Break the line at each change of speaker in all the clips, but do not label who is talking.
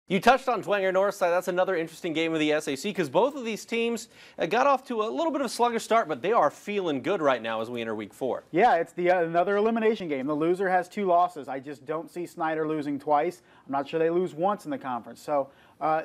You touched on Dwenger Northside. That's another interesting game of the SAC because both of these teams got off to a little bit of a sluggish start, but they are feeling good right now as we enter week 4.
Yeah, it's another elimination game. The loser has 2 losses. I just don't see Snyder losing twice. I'm not sure they lose once in the conference. So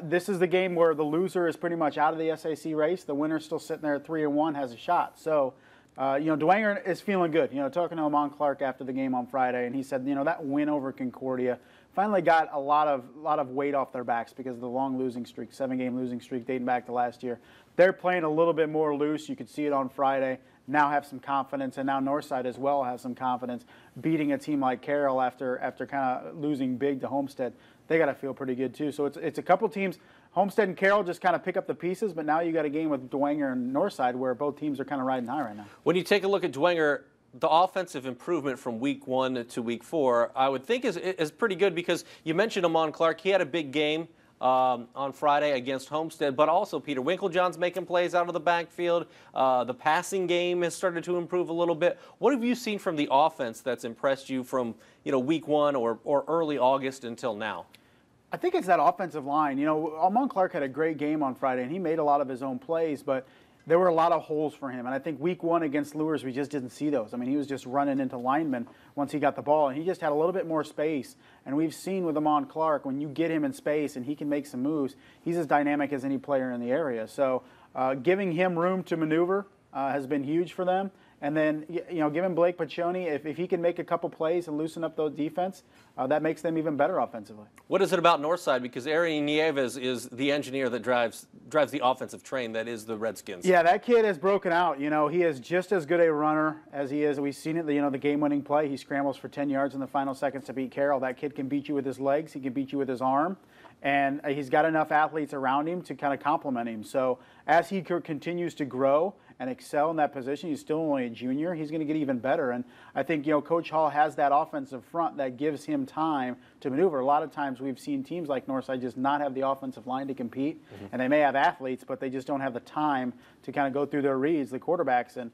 this is the game where the loser is pretty much out of the SAC race. The winner still sitting there at 3-1, has a shot. So Dwenger is feeling good. Talking to Amon Clark after the game on Friday, and he said, that win over Concordia finally got a lot of weight off their backs because of the long losing streak, 7-game losing streak dating back to last year. They're playing a little bit more loose. You could see it on Friday. Now have some confidence, and now Northside as well has some confidence beating a team like Carroll after kind of losing big to Homestead. They got to feel pretty good too. So it's a couple teams. Homestead and Carroll just kind of pick up the pieces, but now you got a game with Dwenger and Northside where both teams are kind of riding high right now.
When you take a look at Dwenger, the offensive improvement from week 1 to week 4, I would think is pretty good because you mentioned Amon Clark. He had a big game on Friday against Homestead, but also Peter Winklejohn's making plays out of the backfield. The passing game has started to improve a little bit. What have you seen from the offense that's impressed you from week 1 or early August until now?
I think it's that offensive line. Amon Clark had a great game on Friday, and he made a lot of his own plays, but there were a lot of holes for him. And I think week 1 against Lures, we just didn't see those. I mean, he was just running into linemen once he got the ball, and he just had a little bit more space. And we've seen with Amon Clark, when you get him in space and he can make some moves, he's as dynamic as any player in the area. So giving him room to maneuver has been huge for them. And then, giving Blake Paccioni, if he can make a couple plays and loosen up those defense, that makes them even better offensively.
What is it about Northside? Because Arian Nieves is the engineer that drives the offensive train that is the Redskins.
Yeah, that kid has broken out. He is just as good a runner as he is. We've seen it, the game-winning play. He scrambles for 10 yards in the final seconds to beat Carroll. That kid can beat you with his legs. He can beat you with his arm. And he's got enough athletes around him to kind of complement him. So as he continues to grow and excel in that position, he's still only a junior, he's going to get even better. And I think, Coach Hall has that offensive front that gives him time to maneuver. A lot of times we've seen teams like Northside just not have the offensive line to compete. And they may have athletes, but they just don't have the time to kind of go through their reads, the quarterbacks. And,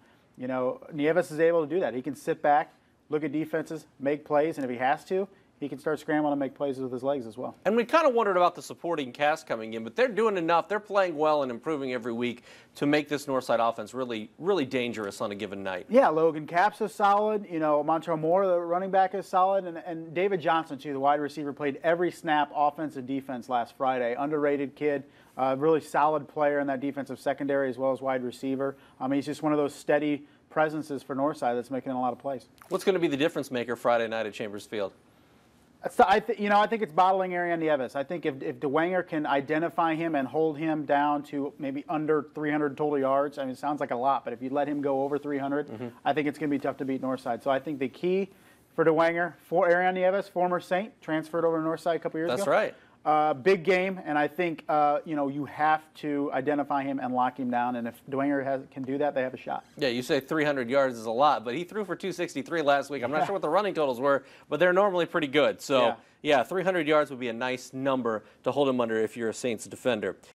Nieves is able to do that. He can sit back, look at defenses, make plays, and if he has to, he can start scrambling and make plays with his legs as well.
And we kind of wondered about the supporting cast coming in, but they're doing enough. They're playing well and improving every week to make this Northside offense really, really dangerous on a given night.
Yeah, Logan Capps is solid. Montrell Moore, the running back, is solid. And David Johnson, too, the wide receiver, played every snap, offense and defense last Friday. Underrated kid, really solid player in that defensive secondary as well as wide receiver. He's just one of those steady presences for Northside that's making a lot of plays.
What's going to be the difference maker Friday night at Chambers Field?
I think it's bottling Arian Nieves. I think if Dwenger can identify him and hold him down to maybe under 300 total yards, it sounds like a lot, but if you let him go over 300, I think it's going to be tough to beat Northside. So I think the key for Dwenger, for Arian Nieves, former Saint, transferred over to Northside a couple years ago.
That's right.
Big game, and I think you have to identify him and lock him down. And if Dwenger can do that, they have a shot.
Yeah, you say 300 yards is a lot, but he threw for 263 last week. I'm not sure what the running totals were, but they're normally pretty good. So, yeah, 300 yards would be a nice number to hold him under if you're a Saints defender.